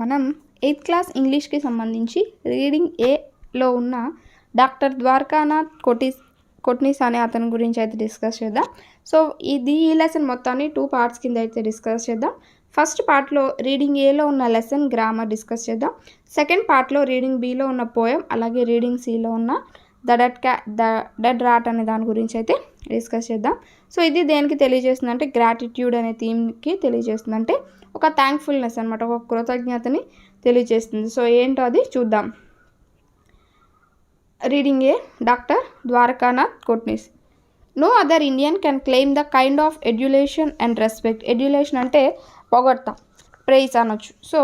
మనం 8th class ఇంగ్లీష్కి సంబంధించి reading ఏలో ఉన్న డాక్టర్ ద్వారకానాథ్ కొట్నిస్ అనే అతని గురించి అయితే డిస్కస్ చేద్దాం. సో ఈ లెసన్ మొత్తాన్ని 2 పార్ట్స్ కింద అయితే డిస్కస్ చేద్దాం. ఫస్ట్ పార్ట్లో రీడింగ్ ఏలో ఉన్న లెసన్ గ్రామర్ డిస్కస్ చేద్దాం. సెకండ్ పార్ట్లో రీడింగ్ బిలో ఉన్న పోయం, అలాగే రీడింగ్ సిలో ఉన్న డెడ్ ర్యాట్ అనే దాని గురించి అయితే డిస్కస్ చేద్దాం. సో ఇది దేనికి తెలియజేస్తుంది అంటే గ్రాటిట్యూడ్ అనే థీమ్కి తెలియజేస్తుంది. అంటే ఒక థ్యాంక్ఫుల్నెస్ అనమాట, ఒక కృతజ్ఞతని తెలియజేస్తుంది. సో ఏంటో అది చూద్దాం. Reading a doctor Dwarkanath Kotnis. No other Indian can claim the kind of adulation and respect. Adulation అంటే పొగడ్తా, ప్రైజ్ అనొచ్చు. So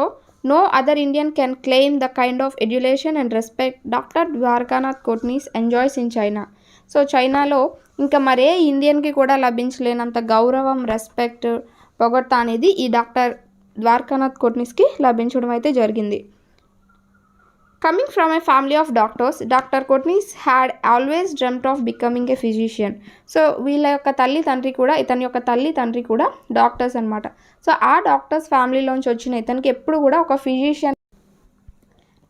no other Indian can claim the kind of education and respect Dr. Dwarkanath Kotnis enjoys in China. So చైనాలో ఇంకా మరే ఇండియన్కి కూడా లభించలేనంత గౌరవం, respect, పొగడ్తా అనేది ఈ డాక్టర్ ద్వారకానాథ్ కొట్నిస్కి లభించడం అయితే జరిగింది. Coming from a family of doctors, doctor Kotnis had always dreamed of becoming a physician. So వీళ్ళ యొక్క ఇతని యొక్క తల్లి తండ్రి కూడా డాక్టర్స్ అనమాట. సో ఆ డాక్టర్స్ ఫ్యామిలీలోంచి వచ్చిన ఇతనికి ఎప్పుడు కూడా ఒక physician.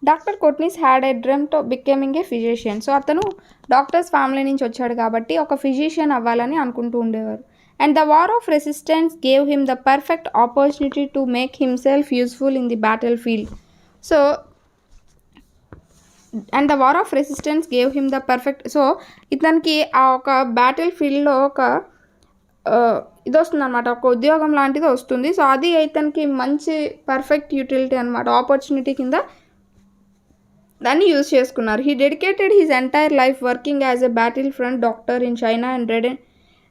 Doctor Kotnis had a dream to becoming a physician. So అతను డాక్టర్స్ ఫ్యామిలీ నుంచి వచ్చాడు కాబట్టి ఒక ఫిజిషియన్ అవ్వాలని అనుకుంటూ ఉండేవారు. And the war of resistance gave him the perfect opportunity to make himself useful in the battlefield. So and the war of resistance gave him the perfect. So ఇతనికి ఆ ఒక బ్యాటిల్ ఫీల్డ్లో ఒక ఇది వస్తుంది అనమాట, ఒక ఉద్యోగం లాంటిది వస్తుంది. సో అది ఇతనికి మంచి పర్ఫెక్ట్ యూటిలిటీ అనమాట, ఆపర్చునిటీ కింద దాన్ని యూజ్ చేసుకున్నారు. He dedicated his entire life working as a battle front doctor in China and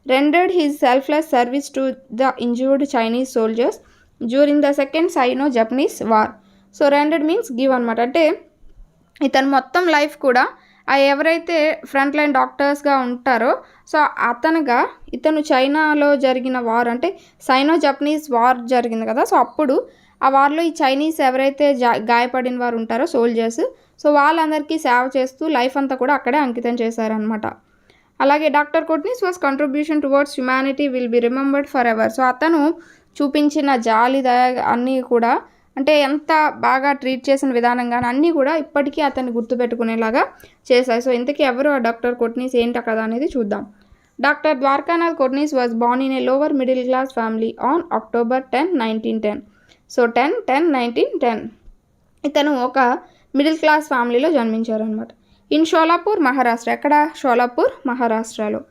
rendered his selfless service to the injured Chinese soldiers during the second Sino-Japanese war. So రెండెడ్ means give అనమాట. అంటే ఇతను మొత్తం life కూడా ఎవరైతే front line డాక్టర్స్గా ఉంటారో so ఇతను చైనాలో జరిగిన వార్, అంటే సైనో జపనీస్ వార్ జరిగింది కదా, సో అప్పుడు ఆ వార్లో ఈ చైనీస్ ఎవరైతే గాయపడిన వారు ఉంటారో సోల్జర్స్, సో వాళ్ళందరికీ సేవ చేస్తూ లైఫ్ అంతా కూడా అక్కడే అంకితం చేశారనమాట. అలాగే doctor Kotnis was contribution towards humanity will be remembered forever. So అతను చూపించిన జాలి, దయ అన్నీ కూడా, అంటే ఎంత బాగా ట్రీట్ చేసిన విధానం కానీ అన్నీ కూడా ఇప్పటికీ అతన్ని గుర్తుపెట్టుకునేలాగా చేశాయి. సో ఇంతకీ ఎవరు ఆ డాక్టర్ కొట్నిస్, ఏంట కదా అనేది చూద్దాం. Doctor Dwarkanath Kotnis was born in a lower middle class family on October 10, 1910. So 10/10/1910 ఇతను ఒక మిడిల్ క్లాస్ ఫ్యామిలీలో జన్మించారనమాట. ఇన్ షోలాపూర్, మహారాష్ట్ర. ఎక్కడ? షోలాపూర్, మహారాష్ట్రలో.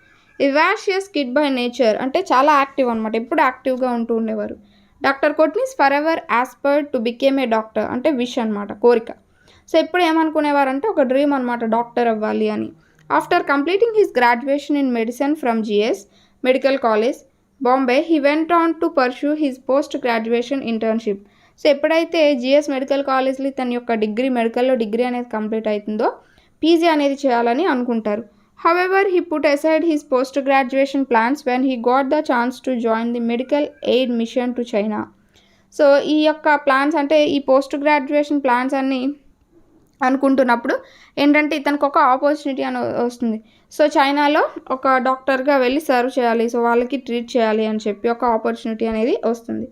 వివాషియస్ కిడ్ బై నేచర్, అంటే చాలా యాక్టివ్ అనమాట, ఎప్పుడు యాక్టివ్గా ఉంటూ ఉండేవారు. Doctor Kotnis forever aspired to became a doctor, అంటే విష్ అనమాట, కోరిక. సో ఎప్పుడు ఏమనుకునేవారంటే ఒక డ్రీమ్ అనమాట, డాక్టర్ అవ్వాలి అని. After completing his graduation in medicine from GS medical college, Bombay, he went on to pursue his post graduation internship. సో ఎప్పుడైతే జిఎస్ మెడికల్ కాలేజ్లో తన యొక్క మెడికల్లో డిగ్రీ అనేది కంప్లీట్ అవుతుందో పీజీ అనేది చేయాలని అనుకుంటారు. However, he put aside his post-graduation plans when he got the chance to join the medical aid mission to China. So ఈ యొక్క ప్లాన్స్, అంటే ఈ పోస్ట్ గ్రాడ్యుయేషన్ ప్లాన్స్ అన్నీ అనుకుంటున్నప్పుడు ఏంటంటే ఇతనికి ఒక ఆపర్చునిటీ అని వస్తుంది. సో చైనాలో ఒక డాక్టర్గా వెళ్ళి సర్వ్ చేయాలి, సో వాళ్ళకి ట్రీట్ చేయాలి అని చెప్పి ఒక ఆపర్చునిటీ అనేది వస్తుంది.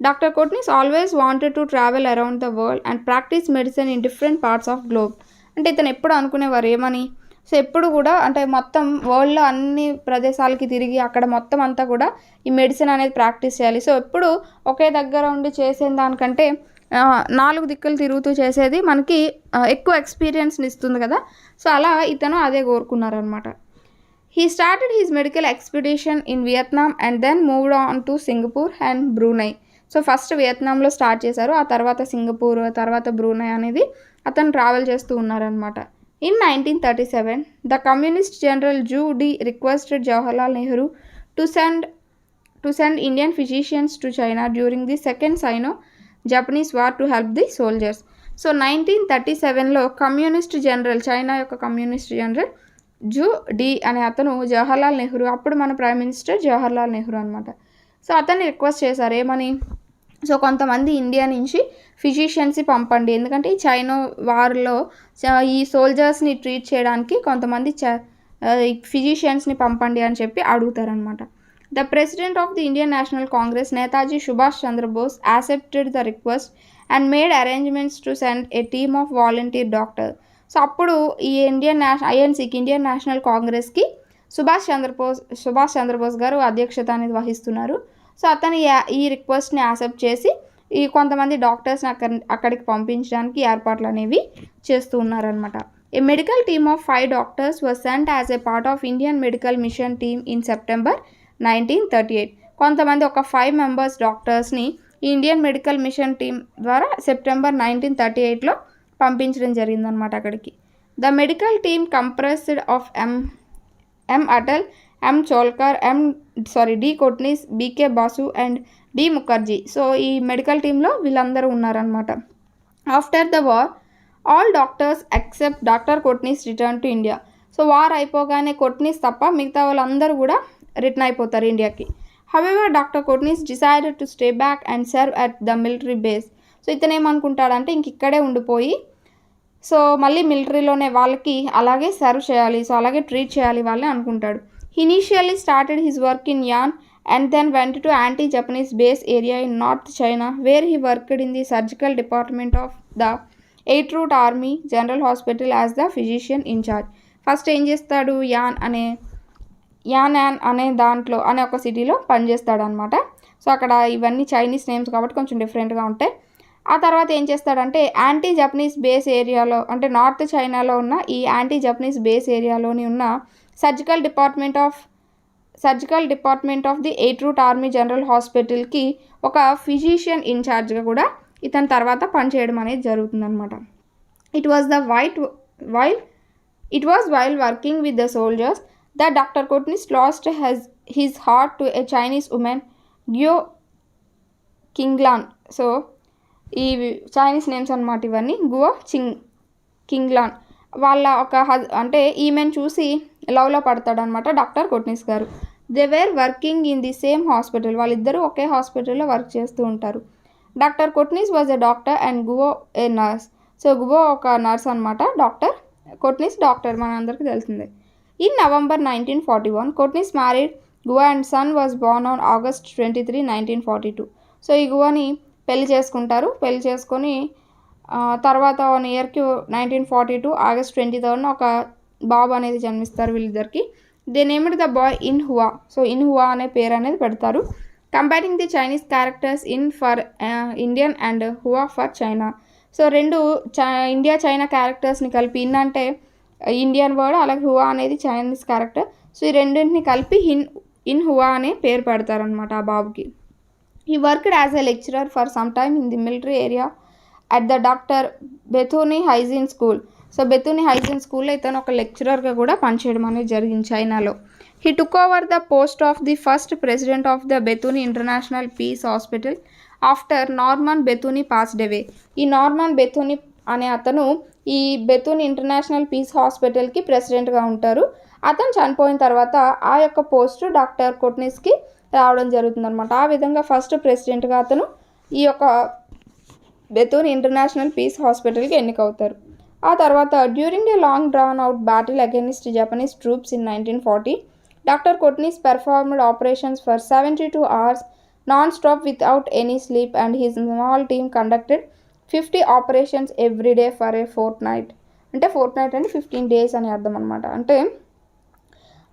Doctor Kotnis always wanted to travel around the world and practice medicine in different parts of globe. అంటే ఇతను ఎప్పుడు అనుకునేవారు ఏమని, సో ఎప్పుడు కూడా అంటే మొత్తం వరల్డ్లో అన్ని ప్రదేశాలకి తిరిగి అక్కడ మొత్తం అంతా కూడా ఈ మెడిసిన్ అనేది ప్రాక్టీస్ చేయాలి. సో ఎప్పుడు ఒకే దగ్గర ఉండి చేసే దానికంటే 4 దిక్కులు తిరుగుతూ చేసేది మనకి ఎక్కువ ఎక్స్పీరియన్స్ని ఇస్తుంది కదా. సో అలా ఇతను అదే కోరుకున్నారనమాట. He started his medical expedition in Vietnam and then moved on to Singapore and Brunei. So first వియత్నాంలో స్టార్ట్ చేశారు, ఆ తర్వాత సింగపూర్, తర్వాత బ్రూనై అనేది అతను ట్రావెల్ చేస్తూ ఉన్నారనమాట. In 1937, the Communist General Zhu Di requested Jawaharlal Nehru to send Indian physicians to China during the second Sino-Japanese war to help the soldiers. So 1937లో కమ్యూనిస్ట్ జనరల్, చైనా యొక్క communist general Zhu De అనే అతను జవహర్లాల్ నెహ్రూ, అప్పుడు మన prime minister Jawaharlal Nehru అనమాట. So అతన్ని request చేశారు ఏమని, సో కొంతమంది ఇండియా నుంచి ఫిజిషియన్స్ని పంపండి, ఎందుకంటే ఈ చైనా వార్లో ఈ సోల్జర్స్ని ట్రీట్ చేయడానికి కొంతమంది ఫిజిషియన్స్ని పంపండి అని చెప్పి అడుగుతారనమాట. The president of the Indian National Congress, Netaji Subhash Chandrabose, accepted the request and made arrangements to send a team of volunteer doctor. So అప్పుడు ఈ ఐఎన్సీకి ఇండియన్ నేషనల్ కాంగ్రెస్కి సుభాష్ చంద్రబోస్ గారు అధ్యక్షత అనేది వహిస్తున్నారు. సో అతను ఈ రిక్వెస్ట్ని యాక్సెప్ట్ చేసి ఈ కొంతమంది డాక్టర్స్ని అక్కడికి పంపించడానికి ఏర్పాట్లు అనేవి చేస్తూ ఉన్నారనమాట. A medical team of 5 doctors was sent as a part of Indian medical mission team in September 1938. కొంతమంది ఒక 5 మెంబర్స్ డాక్టర్స్ని ఇండియన్ మెడికల్ మిషన్ టీమ్ ద్వారా సెప్టెంబర్ 1938లో పంపించడం జరిగిందనమాట అక్కడికి. The medical team compressed of M Atal, M Cholkar, D Kotnis, B K Basu and D Mukherjee. So ఈ medical టీంలో వీళ్ళందరూ ఉన్నారనమాట. After the war all doctors except doctor Kotnis return to India. So war అయిపోగానే కోట్నిస్ తప్ప మిగతా వాళ్ళందరూ కూడా రిటర్న్ అయిపోతారు ఇండియాకి. However doctor Kotnis decided to stay back and serve at the military base. So ఇతను ఏమనుకుంటాడంటే ఇంక ఇక్కడే ఉండిపోయి సో మళ్ళీ మిలిటరీలోనే వాళ్ళకి అలాగే సర్వ్ చేయాలి, సో అలాగే ట్రీట్ చేయాలి వాళ్ళని అనుకుంటాడు. Initially started his work in an and then went to anti-Japanese base area in North China where he worked in the surgical department of the 8th Route Army General Hospital as the physician in charge. First ఏం చేస్తాడు, an అనే దాంట్లో అనే ఒక సిటీలో పనిచేస్తాడు అనమాట. So అక్కడ ఇవన్నీ చైనీస్ నేమ్స్ కాబట్టి కొంచెం డిఫరెంట్గా ఉంటాయి. ఆ తర్వాత ఏం చేస్తాడంటే యాంటీ జపనీస్ బేస్ ఏరియాలో అంటే నార్త్ చైనాలో ఉన్న ఈ యాంటీ జపనీస్ బేస్ ఏరియాలోని ఉన్న surgical department of the 8th Route Army General Hospitalకి ఒక ఫిజిషియన్ ఇన్ఛార్జ్గా కూడా ఇతని తర్వాత పనిచేయడం అనేది జరుగుతుందన్నమాట. It was while working with the soldiers that Dr. Kotnis lost his heart to a Chinese woman, Guo Qinglan. So ఈ చైనీస్ నేమ్స్ అన్నమాట ఇవన్నీ. గువో కింగ్లాన్ వాళ్ళ ఒక అంటే ఈమెను చూసి లవ్లో పడతాడనమాట doctor Kotnis garu. They were working in the same hospital, వాళ్ళిద్దరూ ఒకే హాస్పిటల్లో వర్క్ చేస్తూ ఉంటారు. Doctor Kotnis was a doctor and Guo a nurse. So Guo ఒక నర్స్ అనమాట, డాక్టర్ కోట్నిస్ డాక్టర్, మన అందరికీ తెలిసిందే. In November 1941, Kotnis married Guo and son was born on August 23, 1942. So ఈ గువని పెళ్లి చేసుకుంటారు. పెళ్లి చేసుకొని తర్వాత 1 ఇయర్కి 1942 August 23 ఒక బాబు అనేది జన్మిస్తారు వీళ్ళిద్దరికి. They named the boy Yin Hua. So Yin Hua అనే పేరు అనేది పెడతారు. Comparing the Chinese characters Yin for Indian and Hua for China. So రెండు ఇండియా చైనా క్యారెక్టర్స్ని కలిపి ఇన్ అంటే ఇండియన్ వర్డ్, అలాగే హువా అనేది చైనీస్ క్యారెక్టర్. సో ఈ రెండింటిని కలిపి ఇన్ హువా అనే పేరు పెడతారనమాట ఆ బాబుకి. He worked as a lecturer for some time in the military area at the doctor Bethune hygiene school. So Bethune hygiene స్కూల్లో ఇతను ఒక లెక్చరర్గా కూడా పనిచేయడం అనేది జరిగింది చైనాలో. He took over the post of the first president of the Bethune international peace hospital after Norman Bethune passed away. ఈ నార్మన్ బెతూని అనే అతను ఈ బెతూని ఇంటర్నేషనల్ పీస్ హాస్పిటల్కి ప్రెసిడెంట్గా ఉంటారు. అతను చనిపోయిన తర్వాత ఆ యొక్క పోస్టు డాక్టర్ కోట్నిస్కి రావడం జరుగుతుందన్నమాట. ఆ విధంగా ఫస్ట్ ప్రెసిడెంట్గా అతను ఈ యొక్క బెతూని ఇంటర్నేషనల్ పీస్ హాస్పిటల్కి ఎన్నికవుతారు. ఆ తర్వాత during a long drawn out battle against Japanese troops in 1940, doctor Kotnis performed operations for 72 hours non stop without any sleep and his small team conducted 50 operations every day for a fortnight. అంటే fortnight అంటే 15 days అని అర్థం అనమాట. అంటే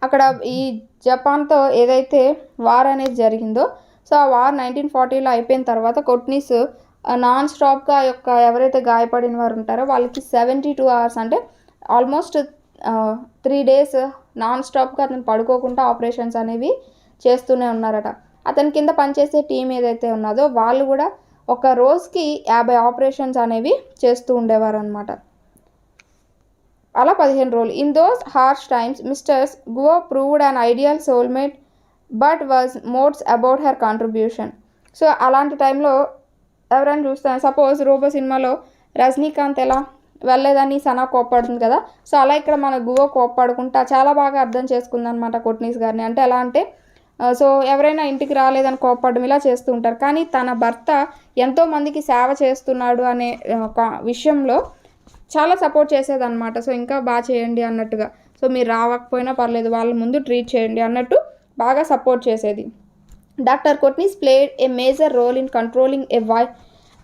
అక్కడ ఈ జపాన్తో ఏదైతే war అనేది జరిగిందో సో ఆ వార్ 1940లో అయిపోయిన తర్వాత కోట్నిస్ నాన్ స్టాప్గా యొక్క ఎవరైతే గాయపడిన వారు ఉంటారో వాళ్ళకి 72 hours అంటే ఆల్మోస్ట్ 3 days నాన్ స్టాప్గా అతను పడుకోకుండా ఆపరేషన్స్ అనేవి చేస్తూనే ఉన్నారట. అతని కింద పనిచేసే టీం ఏదైతే ఉన్నదో వాళ్ళు కూడా ఒక రోజుకి 50 ఆపరేషన్స్ అనేవి చేస్తూ ఉండేవారు అనమాట. అలా 15 రోజులు. In those harsh times misters Guo proved an ideal soulmate but was modes about her contribution. So అలాంటి టైంలో ఎవరైనా చూస్తాను, సపోజ్ రోబో సినిమాలో రజనీకాంత్ ఎలా వెళ్ళలేదని సనా కోప్పడుతుంది కదా, సో అలా ఇక్కడ మన గువో కోప్పడుకుంటా చాలా బాగా అర్థం చేసుకుందనమాట కోట్నిస్ గారిని. అంటే ఎలా అంటే సో ఎవరైనా ఇంటికి రాలేదని కోప్పడడం ఇలా చేస్తూ ఉంటారు, కానీ తన భర్త ఎంతోమందికి సేవ చేస్తున్నాడు అనే విషయంలో చాలా సపోర్ట్ చేసేదన్నమాట. సో ఇంకా బాగా చేయండి అన్నట్టుగా, సో మీరు రావకపోయినా పర్లేదు వాళ్ళ ముందు ట్రీట్ చేయండి అన్నట్టు బాగా సపోర్ట్ చేసేది. Doctor Kotnis played a major role in controlling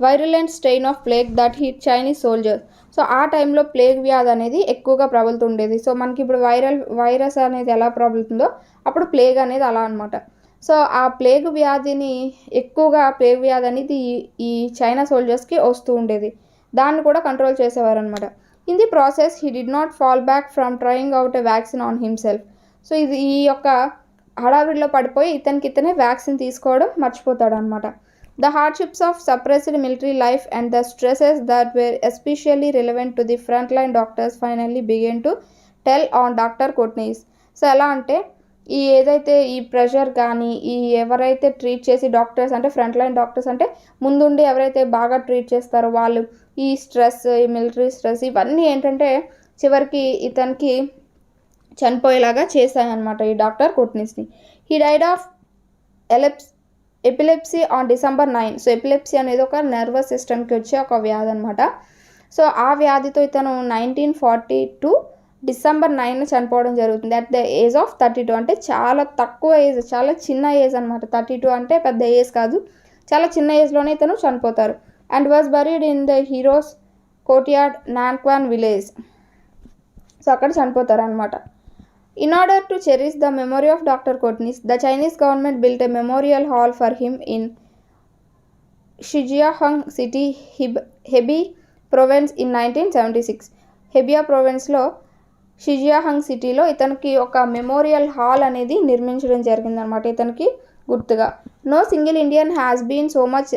virulent strain of plague that hit Chinese soldiers. So ఆ టైంలో ప్లేగ్ వ్యాధి అనేది ఎక్కువగా ప్రబలుతుండేది. సో మనకి ఇప్పుడు వైరస్ అనేది ఎలా ప్రబలుతుందో అప్పుడు ప్లేగ్ అనేది అలా అనమాట. సో ఆ ప్లేగ్ వ్యాధి అనేది ఈ చైనా సోల్జర్స్కి వస్తూ ఉండేది. దాన్ని కూడా కంట్రోల్ చేసేవారు అనమాట. In the process he did not fall back from trying out a vaccine on himself. So ఈ యొక్క హడావిడిలో పడిపోయి ఇతనే వ్యాక్సిన్ తీసుకోవడం మర్చిపోతాడు అనమాట. The hardships of suppressed military life and the stresses that were especially relevant to the frontline doctors finally began to tell on Dr. Kotnis. So ఎలా అంటే ఏదైతే ఈ ప్రెషర్ కానీ ఎవరైతే ట్రీట్ చేసి డాక్టర్స్ అంటే ఫ్రంట్ లైన్ డాక్టర్స్ అంటే ముందుండి ఎవరైతే బాగా ట్రీట్ చేస్తారో వాళ్ళు ఈ స్ట్రెస్, ఈ మిలిటరీ స్ట్రెస్ ఇవన్నీ ఏంటంటే చివరికి ఇతనికి చనిపోయేలాగా చేశాయన్నమాట ఈ డాక్టర్ కోట్నిస్ని. He died of epilepsy on December 9. So epilepsy అనేది ఒక నర్వస్ సిస్టమ్కి వచ్చే ఒక వ్యాధి అనమాట. సో ఆ వ్యాధితో ఇతను 1942 December 9 చనిపోవడం జరుగుతుంది. At the age of 32. అంటే చాలా తక్కువ ఏజ్, చాలా చిన్న ఏజ్ అనమాట. 32 అంటే పెద్ద ఏజ్ కాదు, చాలా చిన్న ఏజ్లోనే ఇతను చనిపోతారు. And was buried in the heroes courtyard Nanquan village. So అక్కడ చనిపోతారు అనమాట. In order to cherish the memory of Dr. Kotnis, the Chinese government built a memorial hall for him in Zhejiang City, Hebei Province in 1976. హెబియా ప్రావిన్స్లో షిజియాహంగ్ సిటీలో ఇతనికి ఒక memorial hall అనేది నిర్మించడం జరిగిందనమాట ఇతనికి గుర్తుగా. No single Indian has been so much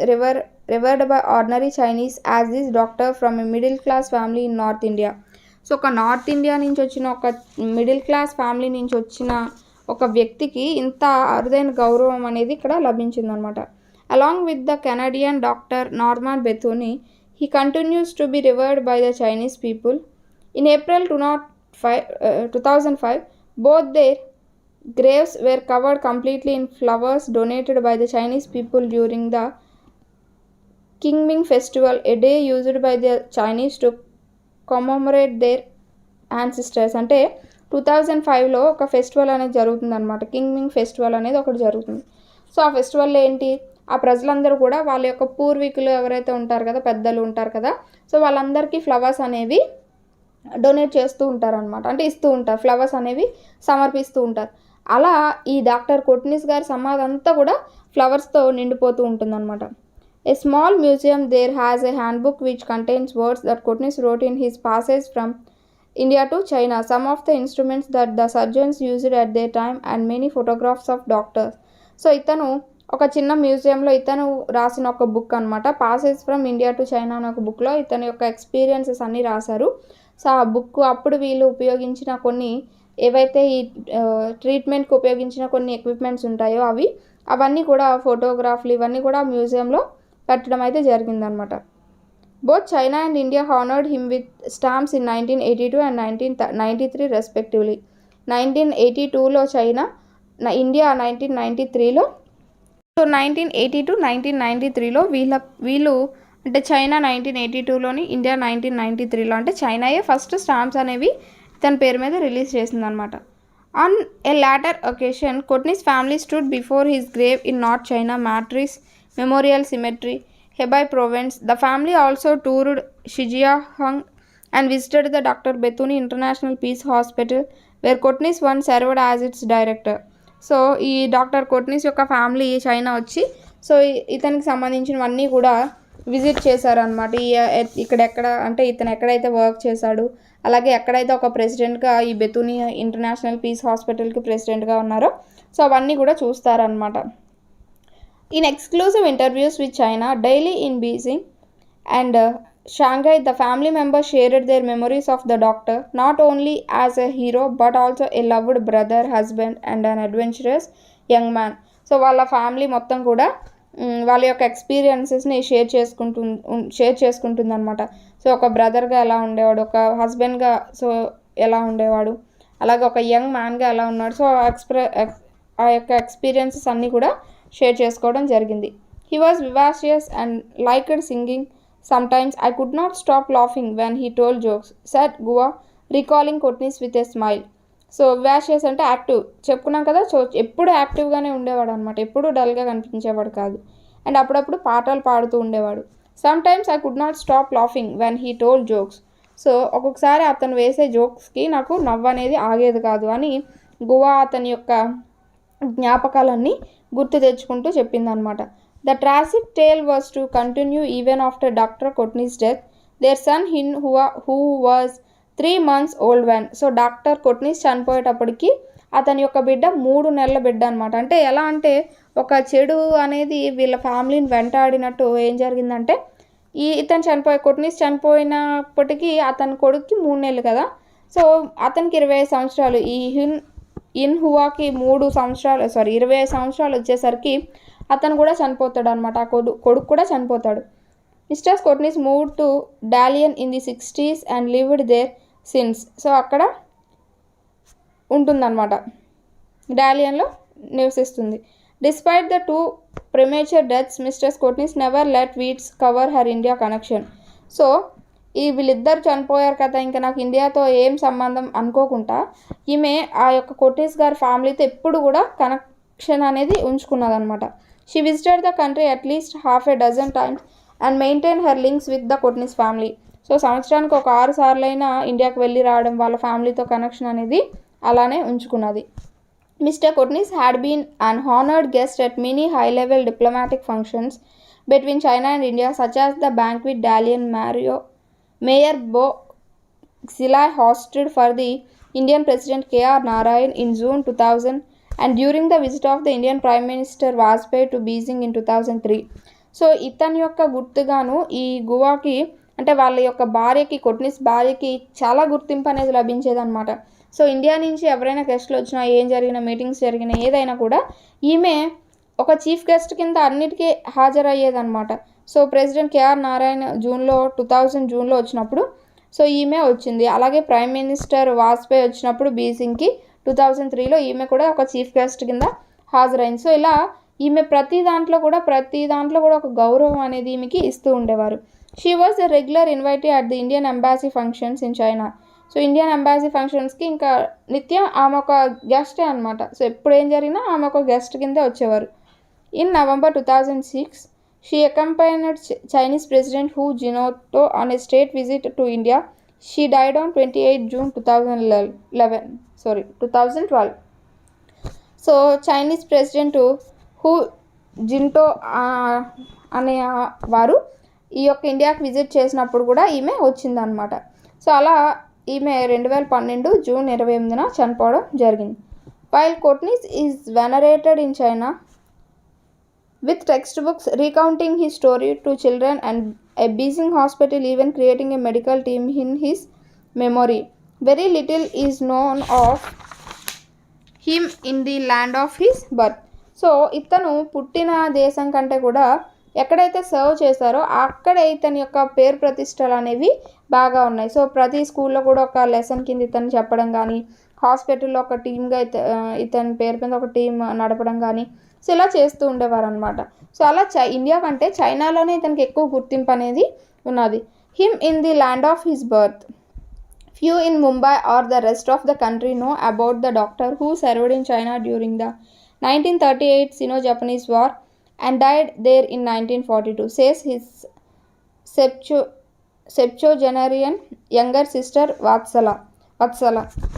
revered by ordinary Chinese as this doctor from a middle class family in North India. So ఒక నార్త్ ఇండియా నుంచి వచ్చిన ఒక మిడిల్ క్లాస్ ఫ్యామిలీ నుంచి వచ్చిన ఒక వ్యక్తికి ఇంత అరుదైన గౌరవం అనేది ఇక్కడ లభించిందనమాట. Along with the Canadian doctor Norman Bethune, he continues to be revered by the Chinese people. In April 2005, both their graves were covered completely in flowers donated by the Chinese people during the Qingming festival, a day used by the Chinese to commemorate their ancestors. అంటే 2005లో ఒక festival అనేది జరుగుతుందన్నమాట. కింగ్మింగ్ festival అనేది ఒకటి జరుగుతుంది. So ఆ ఫెస్టివల్లో ఏంటి, ఆ ప్రజలందరూ కూడా వాళ్ళ యొక్క పూర్వీకులు ఎవరైతే ఉంటారు కదా, పెద్దలు ఉంటారు కదా, సో వాళ్ళందరికీ ఫ్లవర్స్ అనేవి డొనేట్ చేస్తూ ఉంటారనమాట. అంటే ఇస్తూ ఉంటారు, ఫ్లవర్స్ అనేవి సమర్పిస్తూ ఉంటారు. అలా ఈ డాక్టర్ కోట్నిస్ గారి సమాధి అంతా కూడా ఫ్లవర్స్తో నిండిపోతూ ఉంటుందన్నమాట. A small museum there has a handbook which contains words that Kotnis wrote in his passage from India to China, some of the instruments that the surgeons used at their time and many photographs of doctors. So ఇతను ఒక చిన్న మ్యూజియంలో ఇతను రాసిన ఒక book అనమాట, passage from India to China అనే ఒక బుక్లో ఇతని యొక్క ఎక్స్పీరియన్సెస్ అన్నీ రాశారు. సో ఆ బుక్ అప్పుడు వీళ్ళు ఉపయోగించిన కొన్ని ఏవైతే ఈ ట్రీట్మెంట్కి ఉపయోగించిన కొన్ని ఎక్విప్మెంట్స్ ఉంటాయో అవన్నీ కూడా ఫోటోగ్రాఫ్లు ఇవన్నీ కూడా మ్యూజియంలో పెట్టడం అయితే జరిగిందనమాట. Both China and India honoured him with stamps in 1982 and 1993 respectively. 1982లో చైనా, ఇండియా 1993లో. సో 1982, 1993లో వీళ్ళు అంటే చైనా 1982లోని, ఇండియా 1993లో. అంటే చైనాయే ఫస్ట్ స్టాంప్స్ అనేవి తన పేరు మీద రిలీజ్ చేసిందనమాట. On a later occasion Kotnis family stood before his grave in north China martyrs Memorial Cemetery, Hebei Province. The family also toured Zhejiang and visited the Dr. Bethune International Peace Hospital, where Kotnis once served as its director. So ఈ doctor Kotnis యొక్క family China వచ్చి so ఇతనికి సంబంధించినవన్నీ కూడా visit చేశారనమాట. ఇక్కడెక్కడ అంటే ఇతను ఎక్కడైతే వర్క్ చేశాడు, అలాగే ఎక్కడైతే ఒక ప్రెసిడెంట్గా ఈ బెతూని ఇంటర్నేషనల్ పీస్ హాస్పిటల్కి ప్రెసిడెంట్గా ఉన్నారో సో అవన్నీ కూడా చూస్తారనమాట. In exclusive interviews with China, daily in Beijing and Shanghai, the family members shared their memories of the doctor, not only as a hero but also a loved brother, husband and an adventurous young man. So వాళ్ళ family మొత్తం కూడా వాళ్ళ యొక్క ఎక్స్పీరియన్సెస్ని share చేసుకుంటుందన్నమాట. So ఒక బ్రదర్గా ఎలా ఉండేవాడు, ఒక హస్బెండ్గా so ఎలా ఉండేవాడు, అలాగే ఒక యంగ్ మ్యాన్గా ఎలా ఉన్నాడు. సో ఆ యొక్క ఎక్స్పీరియన్సెస్ అన్నీ కూడా షేర్ చేసుకోవడం జరిగింది. He was vivacious and liked singing. Sometimes I could not stop laughing when he told jokes, said Guo, recalling Kotnis with a smile. So vivacious అంటే యాక్టివ్ చెప్పుకున్నాం కదా, సో ఎప్పుడు యాక్టివ్గానే ఉండేవాడు అనమాట, ఎప్పుడు డల్గా కనిపించేవాడు కాదు. అండ్ అప్పుడప్పుడు పాటలు పాడుతూ ఉండేవాడు. Sometimes I could not stop laughing when he told jokes. So ఒక్కొక్కసారి అతను వేసే జోక్స్కి నాకు నవ్వు అనేది ఆగేది కాదు అని గువా అతని యొక్క జ్ఞాపకాలన్నీ గుర్తు తెచ్చుకుంటూ చెప్పిందనమాట. The tragic tale was to continue even after doctor Kotnis death. Their son Hin who was 3 months old when. So doctor Kotnis చనిపోయేటప్పటికి అతని యొక్క బిడ్డ 3 నెలల బిడ్డ అనమాట. అంటే ఎలా అంటే ఒక చెడు అనేది వీళ్ళ ఫ్యామిలీని వెంటాడినట్టు ఏం జరిగిందంటే ఇతను కొట్నీస్ చనిపోయినప్పటికీ అతని కొడుక్కి 3 నెలలు కదా. సో అతనికి 25 సంవత్సరాలు. ఈ ఇన్ హువాకి 25 సంవత్సరాలు వచ్చేసరికి అతను కూడా చనిపోతాడు అనమాట. ఆ కొడుకు కూడా చనిపోతాడు. Mister Kotnis move to Dalian in the 60s and lived there since. So అక్కడ ఉంటుందన్నమాట, డాలియన్లో నివసిస్తుంది. Despite the 2 premature deaths mister Kotnis never let weeds cover her India connection. So వీళ్ళిద్దరు చనిపోయారు కదా, ఇంకా నాకు ఇండియాతో ఏం సంబంధం అనుకోకుండా ఈమె ఆ యొక్క కొట్నీస్ గారి ఫ్యామిలీతో ఎప్పుడు కూడా కనెక్షన్ అనేది ఉంచుకున్నదనమాట. She visited the country at least 6 times and maintain her links with the Kotnis family. So సంవత్సరానికి ఒక 6 సార్లైనా ఇండియాకి వెళ్ళి రావడం, వాళ్ళ ఫ్యామిలీతో కనెక్షన్ అనేది అలానే ఉంచుకున్నది. Mr. Kotnis had been an honored guest at many high-level diplomatic functions between China and India, such as the banquet Dalian Mayor Bo Xilai hosted for the Indian President K.R. Narayan in June 2000 and during the visit of the Indian Prime Minister Vajpayee to Beijing in 2003. So ఇతని యొక్క గుర్తుగాను ఈ గువాకి అంటే వాళ్ళ యొక్క భార్యకి, కొట్నిస్ భార్యకి చాలా గుర్తింపు అనేది లభించేదన్నమాట. సో ఇండియా నుంచి ఎవరైనా గెస్ట్లు వచ్చినా, ఏం జరిగినా, మీటింగ్స్ జరిగినా, ఏదైనా కూడా ఈమె ఒక చీఫ్ గెస్ట్ కింద అన్నిటికీ హాజరయ్యేదన్నమాట. సో ప్రెసిడెంట్ కేఆర్ నారాయణ 2000 జూన్లో వచ్చినప్పుడు సో ఈమె వచ్చింది. అలాగే ప్రైమ్ మినిస్టర్ వాజ్పేయి వచ్చినప్పుడు బీజింగ్కి 2003లో ఈమె కూడా ఒక చీఫ్ గెస్ట్ కింద హాజరైంది. సో ఇలా ఈమె ప్రతి దాంట్లో కూడా ఒక గౌరవం అనేది ఈమెకి ఇస్తూ ఉండేవారు. She was a regular invitee at the Indian embassy functions in China. So Indian embassy ఫంక్షన్స్కి ఇంకా నిత్యం ఆమె ఒక గెస్టే అనమాట. సో ఎప్పుడు ఏం జరిగినా ఆమె ఒక గెస్ట్ కిందే వచ్చేవారు. In November 2006 she accompanied Chinese president Hu Jintao on a state visit to India. She died on 28 June 2012. So Chinese president Hu Jintao అనే వారు ఈ యొక్క ఇండియాకి విజిట్ చేసినప్పుడు కూడా ఈమె వచ్చిందనమాట. సో అలా ఈమె 2012 జూన్ 28న చనిపోవడం జరిగింది. While Kotnis is venerated in China with textbooks recounting his story to children and a Beijing hospital even creating a medical team in his memory. Very little is known of him in the land of his birth. So ఇతను పుట్టిన దేశం కంటే కూడా ఎక్కడైతే serve చేశారో అక్కడే ఇతని యొక్క పేరు ప్రతిష్టలు అనేవి బాగా ఉన్నాయి. సో ప్రతి స్కూల్లో కూడా ఒక లెసన్ కింద ఇతను చెప్పడం కానీ, హాస్పిటల్లో ఒక టీమ్గా ఇతని పేరు మీద ఒక టీం నడపడం కానీ సో ఇలా చేస్తూ ఉండేవారు అనమాట. సో అలా ఇండియా కంటే చైనాలోనే ఇతనికి ఎక్కువ గుర్తింపు అనేది ఉన్నది. Him in the land of his birth. Few in Mumbai or the rest of the country know about the doctor who served in China during the 1938 Sino-Japanese War and died there in 1942, says his septuagenarian younger sister Vatsala.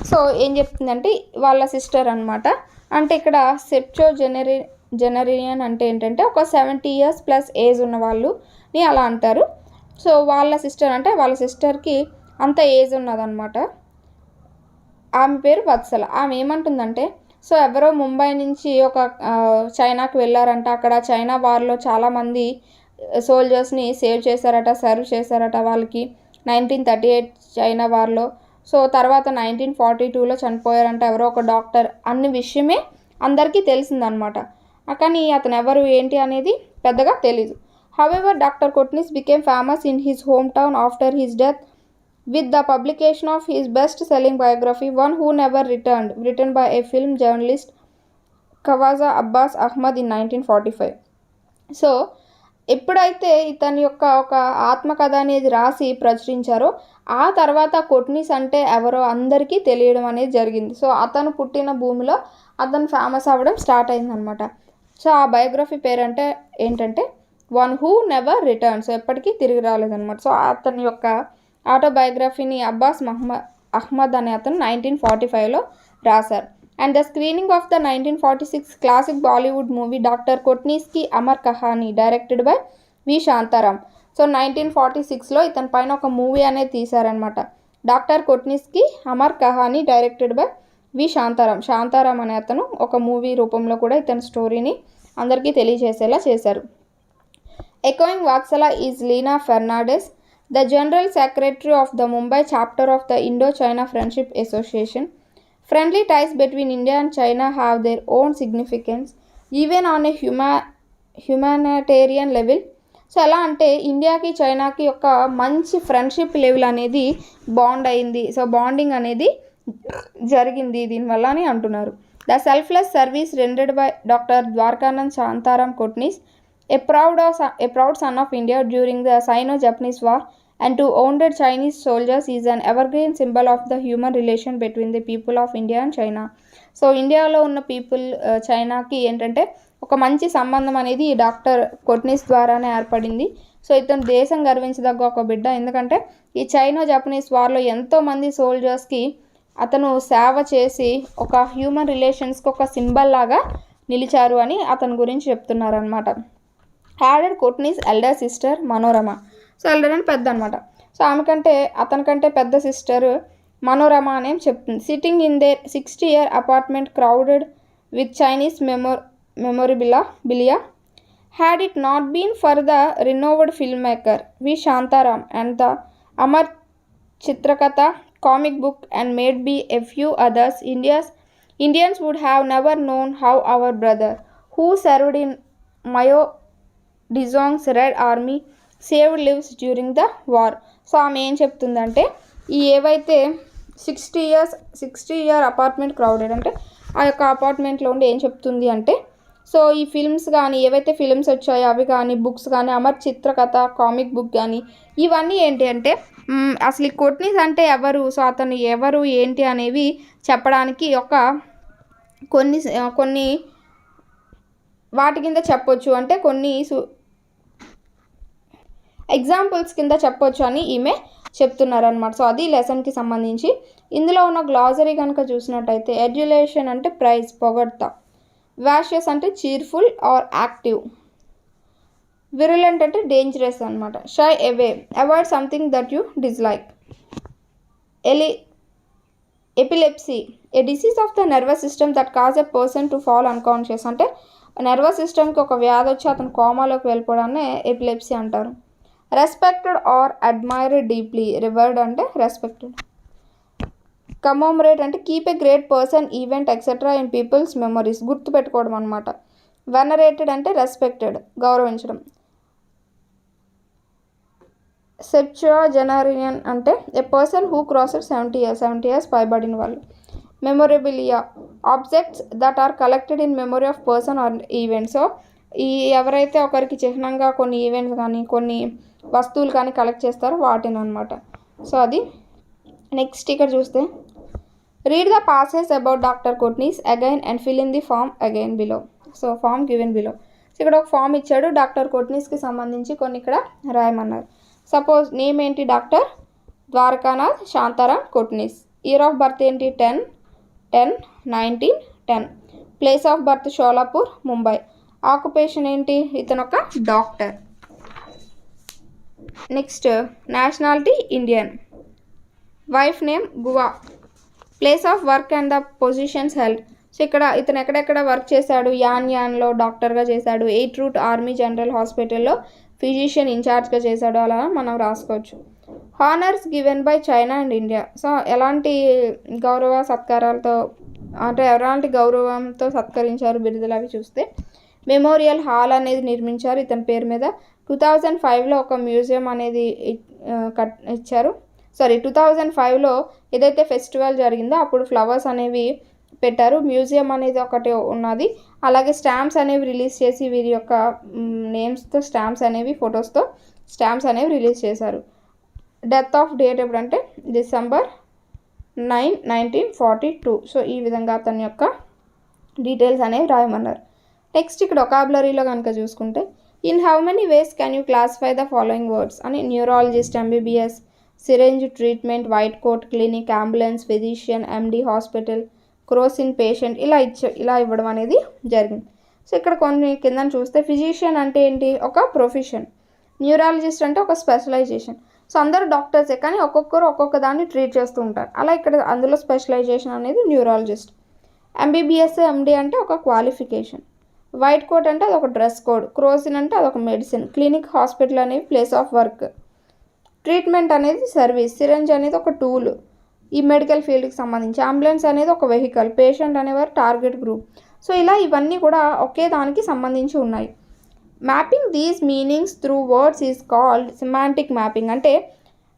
So ఏం చెప్తుందంటే వాళ్ళ sister అనమాట. అంటే ఇక్కడ సెప్చుజెనరియన్ అంటే ఏంటంటే ఒక 70 years plus age ఉన్న వాళ్ళని అలా అంటారు. సో వాళ్ళ సిస్టర్ అంటే వాళ్ళ సిస్టర్కి అంత ఏజ్ ఉన్నదన్నమాట. ఆమె పేరు వత్సల. ఆమె ఏమంటుందంటే సో ఎవరో ముంబై నుంచి ఒక చైనాకి వెళ్ళారంట. అక్కడ చైనా వార్లో చాలామంది సోల్జర్స్ని సర్వ్ చేశారట వాళ్ళకి 1938 చైనా వార్లో. సో తర్వాత 1942లో చనిపోయారంట ఎవరో ఒక డాక్టర్ అన్న విషయమే అందరికీ తెలిసిందనమాట. కానీ అతను ఎవరు ఏంటి అనేది పెద్దగా తెలీదు. However doctor Kotnis became famous in his home town after his death with the publication of his best-selling biography, One Who Never Returned, written by a film journalist Khawaja Abbas Ahmad in 1945. So ఎప్పుడైతే ఇతని యొక్క ఒక ఆత్మకథ అనేది రాసి ప్రచురించారో ఆ తర్వాత కొట్నిస్ అంటే ఎవరో అందరికీ తెలియడం అనేది జరిగింది. సో అతను పుట్టిన భూమిలో అతను ఫేమస్ అవ్వడం స్టార్ట్ అయిందనమాట. సో ఆ బయోగ్రఫీ పేరంటే ఏంటంటే one who never return. So ఎప్పటికీ తిరిగి రాలేదన్నమాట. సో అతని యొక్క ఆటోబయోగ్రఫీని అబ్బాస్ అహ్మద్ అనే అతను 1945లో రాశారు. And the screening of the 1946 classic Bollywood movie doctor కొట్నీస్కి Amar Kahani directed by V Shantaram. So 1946లో ఇతని పైన ఒక మూవీ అనేది తీశారనమాట. డాక్టర్ కొట్నీస్కి Amar Kahani directed by V Shantaram. Shantaram అనే అతను ఒక మూవీ రూపంలో కూడా ఇతని స్టోరీని అందరికీ తెలియజేసేలా చేశారు. Echoing Vatsala is Leena Fernandes, the General Secretary of the Mumbai chapter of the Indo-China Friendship Association. Friendly ties between India and China have their own significance, even on a humanitarian level. So ఎలా అంటే ఇండియాకి చైనాకి ఒక మంచి ఫ్రెండ్షిప్ లెవెల్ అనేది bond అయింది. So bonding అనేది జరిగింది దీనివల్ల అని అంటున్నారు. The selfless service rendered by doctor Dwarkanath Shantaram Kotnis, a proud son of India during the Sino-Japanese War, and to wounded Chinese soldiers, is an evergreen symbol of the human relation between the people of India and China. So ఇండియాలో ఉన్న people చైనాకి ఏంటంటే ఒక మంచి సంబంధం అనేది ఈ doctor కొట్నిస్ ద్వారానే ఏర్పడింది. సో ఇతను దేశం గర్వించదగ్గ ఒక బిడ్డ. ఎందుకంటే ఈ చైనా జపనీస్ వార్లో ఎంతోమంది సోల్జర్స్కి అతను సేవ చేసి ఒక హ్యూమన్ రిలేషన్స్కి ఒక సింబల్ లాగా నిలిచారు అని అతని గురించి చెప్తున్నారనమాట. Added Kotnis elder sister Manorama. So elder అని పెద్ద అనమాట. సో అతనికంటే పెద్ద సిస్టర్ మనోరమ అనే చెప్తుంది. Sitting in their 60-year apartment crowded with Chinese memorabilia, had it not been for the renowned film maker V Shantaram and the Amar Chitra Katha comic book and made be a few others, Indians would have never known how our brother, who served in Mao Zedong's Red Army, saved lives during the war. So ఆమె ఏం చెప్తుందంటే ఈ ఏవైతే 60-year apartment crowded అంటే ఆ యొక్క అపార్ట్మెంట్లో ఉండి ఏం చెప్తుంది అంటే, సో ఈ ఫిల్మ్స్ కానీ ఏవైతే ఫిల్మ్స్ వచ్చాయో అవి కానీ బుక్స్ కానీ అమర్ చిత్రకథ కామిక్ బుక్ కానీ ఇవన్నీ ఏంటి అంటే అసలు ఈ కొట్నీస్ అంటే ఎవరు, సో అతను ఎవరు ఏంటి అనేవి చెప్పడానికి ఒక కొన్ని వాటి కింద చెప్పొచ్చు, అంటే కొన్ని ఎగ్జాంపుల్స్ కింద చెప్పొచ్చు అని ఈమె చెప్తున్నారనమాట. సో అది లెసన్కి సంబంధించి. ఇందులో ఉన్న గ్లాసరీ కనుక చూసినట్టయితే ఎడ్యులేషన్ అంటే ప్రైజ్ పొగడ్తా, వాషియస్ అంటే చీర్ఫుల్ ఆర్ యాక్టివ్, విరులెంట్ అంటే డేంజరస్ అనమాట, shy away avoid something that you dislike, epilepsy a disease of the nervous system that cause a person to fall unconscious, అంటే నర్వస్ సిస్టమ్కి ఒక వ్యాధి వచ్చి అతను కోమాలోకి వెళ్ళిపోవడాన్ని ఎపిలెప్సీ అంటారు. Respected or admired deeply, revered అంటే రెస్పెక్టెడ్. కమోమరేట్ అంటే keep a great person event etcetera in people's memories, గుర్తుపెట్టుకోవడం అనమాట. వెనరేటెడ్ అంటే రెస్పెక్టెడ్, గౌరవించడం. సెప్చువాజెనరియన్ అంటే ఏ పర్సన్ హూ క్రాసెడ్ 70 years పైబడిన వాళ్ళు. Memorabilia objects that are collected in memory of person or events. So ఈ ఎవరైతే ఒకరికి చిహ్నంగా కొన్ని ఈవెంట్స్ కానీ కొన్ని వస్తువులు కానీ కలెక్ట్ చేస్తారో వాటిని అనమాట. సో అది నెక్స్ట్ ఇక్కడ చూస్తే read the passes about doctor Kotnis again and fill in the form again below. So form given below. So ఇక్కడ ఒక ఫామ్ ఇచ్చాడు డాక్టర్ కొట్నీస్కి సంబంధించి కొన్ని ఇక్కడ రాయమన్నారు. సపోజ్ నేమ్ ఏంటి, doctor Dwarkanath Shantaram Kotnis. Year of birth ఏంటి 10/10/1910. Place of birth Sholapur Mumbai. Occupation ఏంటి, ఇతను ఒక doctor. Next nationality Indian. Wife name Guo. Place of work and the positions held. So ఇక్కడ ఇతను ఎక్కడెక్కడ వర్క్ చేశాడు, యాన్యాన్లో డాక్టర్గా చేశాడు, 8 రూట్ ఆర్మీ జనరల్ హాస్పిటల్లో ఫిజిషియన్ ఇన్ఛార్జ్గా చేశాడు, అలా మనం రాసుకోవచ్చు. Honours given by China and India. So ఎలాంటి గౌరవ సత్కారాలతో అంటే ఎలాంటి గౌరవంతో సత్కరించారు బిరుదులు అవి చూస్తే మెమోరియల్ హాల్ అనేది నిర్మించారు ఇతని పేరు మీద. 2005లో ఒక మ్యూజియం అనేది ఇచ్చారు. 2005లో ఏదైతే ఫెస్టివల్ జరిగిందో అప్పుడు ఫ్లవర్స్ అనేవి పెట్టారు. మ్యూజియం అనేది ఒకటి ఉన్నది. అలాగే స్టాంప్స్ అనేవి రిలీజ్ చేసి వీరి యొక్క నేమ్స్తో స్టాంప్స్ అనేవి ఫొటోస్తో స్టాంప్స్ అనేవి రిలీజ్ చేశారు. డెత్ ఆఫ్ డేట్ ఎప్పుడంటే December 9, 1942. సో ఈ విధంగా అతని యొక్క డీటెయిల్స్ అనేవి రాయమన్నారు. నెక్స్ట్ ఇక్కడ వొకాబులరీలో కనుక చూసుకుంటే in how many ways can you classify the following words అని neurologist, MBBS, syringe, treatment, white coat, clinic, ambulance, physician, MD, hospital, Crocin, patient ఇలా ఇవ్వడం అనేది జరిగింది. సో ఇక్కడ కొన్ని కింద చూస్తే ఫిజిషియన్ అంటే ఏంటి, ఒక ప్రొఫెషన్. న్యూరాలజిస్ట్ అంటే ఒక స్పెషలైజేషన్. సో అందరూ డాక్టర్సే కానీ ఒక్కొక్కరు ఒక్కొక్క దాన్ని ట్రీట్ చేస్తూ ఉంటారు. అలా ఇక్కడ అందులో స్పెషలైజేషన్ అనేది న్యూరాలజిస్ట్. ఎంబీబీఎస్, ఎండి అంటే ఒక క్వాలిఫికేషన్. వైట్ కోట్ అంటే అదొక డ్రెస్ కోడ్. క్రోసిన్ అంటే అదొక మెడిసిన్. క్లినిక్, హాస్పిటల్ అనేవి ప్లేస్ ఆఫ్ వర్క్. ట్రీట్మెంట్ అనేది సర్వీస్. సిరెంజ్ అనేది ఒక టూల్ ఈ మెడికల్ ఫీల్డ్కి సంబంధించి. అంబులెన్స్ అనేది ఒక వెహికల్. పేషెంట్ అనేవారు టార్గెట్ గ్రూప్. సో ఇలా ఇవన్నీ కూడా ఒకే దానికి సంబంధించి ఉన్నాయి. Mapping these meanings through words is called semantic mapping. అంటే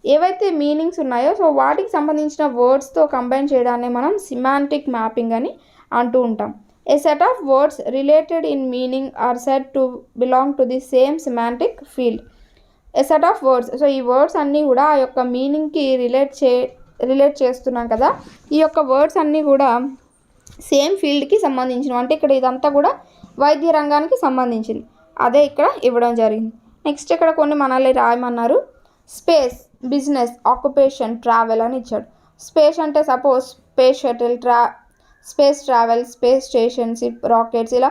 ఏవైతే మీనింగ్స్ ఉన్నాయో సో వాటికి సంబంధించిన వర్డ్స్తో కంబైన్ చేయడాన్ని మనం సిమాంటిక్ మ్యాపింగ్ అని అంటూ ఉంటాం. A set of words related in meaning or said to belong to the same semantic field. A set of words, so ఈ వర్డ్స్ అన్నీ కూడా ఆ యొక్క మీనింగ్కి రిలేట్ చేస్తున్నాం కదా, ఈ యొక్క వర్డ్స్ అన్నీ కూడా సేమ్ ఫీల్డ్కి సంబంధించినవి. అంటే ఇక్కడ ఇదంతా కూడా వైద్య రంగానికి సంబంధించింది, అదే ఇక్కడ ఇవ్వడం జరిగింది. నెక్స్ట్ ఇక్కడ కొన్ని మనల్ని రాయమన్నారు. స్పేస్, బిజినెస్, ఆక్యుపేషన్, ట్రావెల్ అని ఇచ్చాడు. స్పేస్ అంటే suppose space shuttle, space travel, space station, ship, rockets, ఇలా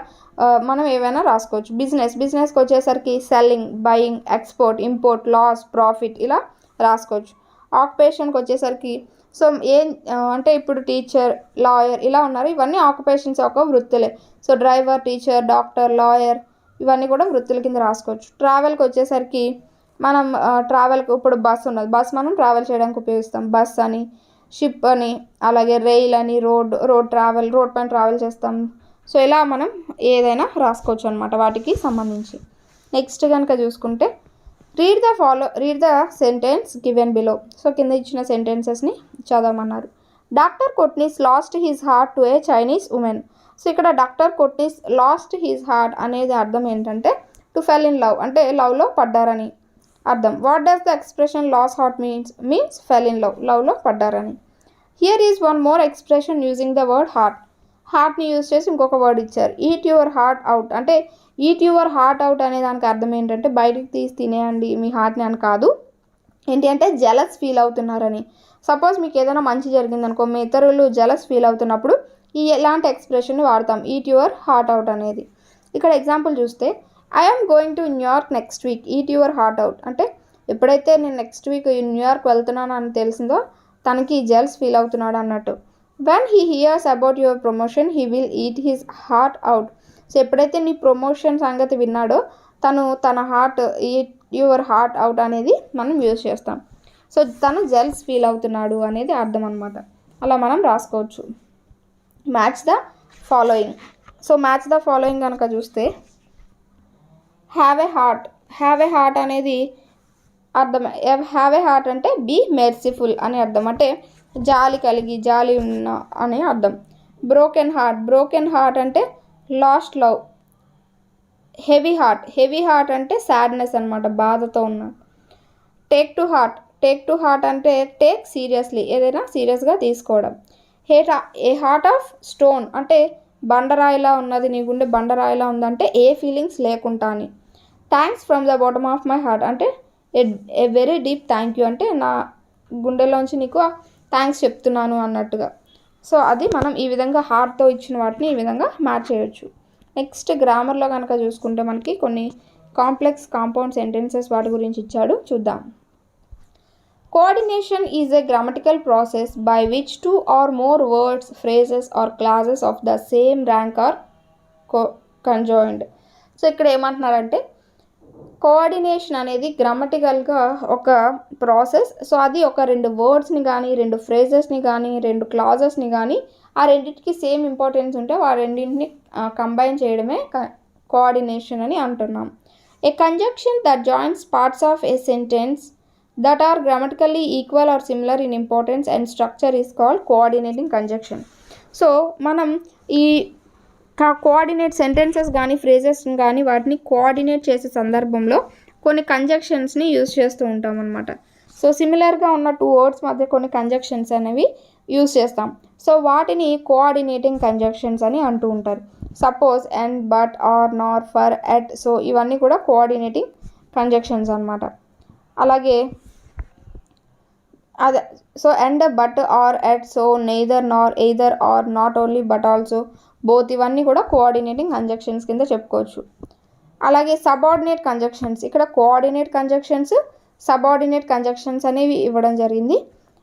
మనం ఏవైనా రాసుకోవచ్చు. బిజినెస్కి వచ్చేసరికి selling, buying, export, import, loss, profit ఇలా రాసుకోవచ్చు. ఆక్యుపేషన్కి వచ్చేసరికి సో అంటే ఇప్పుడు టీచర్, లాయర్ ఇలా ఉన్నారు, ఇవన్నీ ఆక్యుపేషన్స్ ఒక వృత్తులే. So driver, teacher, doctor, lawyer ఇవన్నీ కూడా వృత్తుల కింద రాసుకోవచ్చు. ట్రావెల్కి వచ్చేసరికి మనం ట్రావెల్కి ఇప్పుడు బస్ ఉన్నది, బస్ మనం ట్రావెల్ చేయడానికి ఉపయోగిస్తాం, బస్ అని. షిప్ అని, అలాగే రైల్ అని, రోడ్ పైన ట్రావెల్ చేస్తాం. సో ఇలా మనం ఏదైనా రాసుకోవచ్చు అనమాట వాటికి సంబంధించి. నెక్స్ట్ కనుక చూసుకుంటే read the sentence given below. So కింద ఇచ్చిన సెంటెన్సెస్ని చదవమన్నారు. Doctor Kotnis lost his heart to a Chinese woman. So ఇక్కడ doctor Kotnis lost his heart అనేది అర్థం ఏంటంటే టు ఫెల్ ఇన్ లవ్, అంటే లవ్లో పడ్డారని అర్థం. What does the expression lost heart means fell in లవ్లో పడ్డారని. Here is one more expression using the word హార్ట్ని యూజ్ చేసి ఇంకొక వర్డ్ ఇచ్చారు. Eat your heart out. అంటే ఈట్ యువర్ హార్ట్ అవుట్ అనే దానికి అర్థం ఏంటంటే బయటికి తీసి తినేయండి మీ హార్ట్ని అని కాదు. ఏంటి అంటే జెలస్ ఫీల్ అవుతున్నారని. సపోజ్ మీకు ఏదైనా మంచి జరిగిందనుకో, మీ ఇతరులు జెలస్ ఫీల్ అవుతున్నప్పుడు ఇలాంటి ఎక్స్ప్రెషన్ని వాడతాం, ఈట్ యువర్ హార్ట్ అవుట్ అనేది. ఇక్కడ ఎగ్జాంపుల్ చూస్తే I'm going to New York next week, eat your heart out. అంటే ఎప్పుడైతే నేను నెక్స్ట్ వీక్ న్యూయార్క్ వెళ్తున్నాను అని తెలిసిందో తనకి జెలస్ ఫీల్ అవుతున్నాడు అన్నట్టు. When he here's about your promotion he will eat his heart out. So ఎప్పుడైతే నీ ప్రమోషన్ సంగతి విన్నాడో తన ఈట్ యువర్ హార్ట్ అవుట్ అనేది మనం యూజ్ చేస్తాం. సో తను జెలస్ ఫీల్ అవుతున్నాడు అనేది అర్థం అనమాట. అలా మనం రాసుకోవచ్చు. Match the following. So match the following కనుక చూస్తే హ్యావ్ ఏ హార్ట్ అనేది అర్థం. హ్యావ్ ఏ హార్ట్ అంటే బీ మెర్సిఫుల్ అని అర్థం, అంటే జాలి ఉన్న అని అర్థం. బ్రోకెన్ హార్ట్ అంటే లాస్ట్ లవ్. హెవీ హార్ట్ అంటే సాడ్నెస్ అనమాట, బాధతో ఉన్న. టేక్ టు హార్ట్ అంటే టేక్ సీరియస్లీ, ఏదైనా సీరియస్గా తీసుకోవడం. ఏ హార్ట్ ఆఫ్ స్టోన్ అంటే బండరాయిలా ఉన్నది, నీ గుండె బండరాయిలా ఉందంటే ఏ ఫీలింగ్స్ లేకుండా అని. Thanks from the bottom of my heart అంటే a very deep thank you, అంటే నా గుండెలోంచి నీకు థ్యాంక్స్ చెప్తున్నాను అన్నట్టుగా. సో అది మనం ఈ విధంగా హార్ట్తో ఇచ్చిన వాటిని ఈ విధంగా మ్యాచ్ చేయొచ్చు. నెక్స్ట్ గ్రామర్లో కనుక చూసుకుంటే మనకి కొన్ని కాంప్లెక్స్ కాంపౌండ్ సెంటెన్సెస్ వాటి గురించి ఇచ్చాడు, చూద్దాం. Coordination is a grammatical process by which 2 or more words, phrases or clauses of the same rank are conjoined. So ఇక్కడ ఏమంటున్నారంటే కోఆర్డినేషన్ అనేది గ్రామటికల్గా ఒక ప్రాసెస్. సో అది ఒక 2 వర్డ్స్ని కానీ 2 ఫ్రేజెస్ని కానీ 2 క్లాజెస్ని కానీ ఆ రెండింటికి సేమ్ ఇంపార్టెన్స్ ఉంటే ఆ రెండింటిని కంబైన్ చేయడమే కోఆర్డినేషన్ అని అంటున్నాం. A conjunction that joins parts of a sentence that are grammatically equal or similar in importance and structure is called coordinating conjunction. So మనం ఈ కోఆర్డినేట్ సెంటెన్సెస్ కానీ ఫ్రేజెస్ కానీ వాటిని కోఆర్డినేట్ చేసే సందర్భంలో కొన్ని కంజంక్షన్స్ని యూజ్ చేస్తూ ఉంటాం అనమాట. సో సిమిలర్గా ఉన్న 2 వర్డ్స్ మధ్య కొన్ని కంజంక్షన్స్ అనేవి యూజ్ చేస్తాం. సో వాటిని కోఆర్డినేటింగ్ కంజంక్షన్స్ అని అంటూ ఉంటారు. Suppose, and, but, or, nor, for, yet. So ఇవన్నీ కూడా కోఆర్డినేటింగ్ కంజంక్షన్స్ అనమాట. అలాగే అదే so and, but, or, yet, so, neither, nor, either, or, not only but also, both, ఇవన్నీ కూడా కోఆర్డినేటింగ్ కంజంక్షన్స్ కింద చెప్పుకోవచ్చు. అలాగే సబార్డినేట్ కంజంక్షన్స్, ఇక్కడ కోఆర్డినేట్ కంజంక్షన్స్, సబార్డినేట్ కంజంక్షన్స్ అనేవి ఇవ్వడం జరిగింది.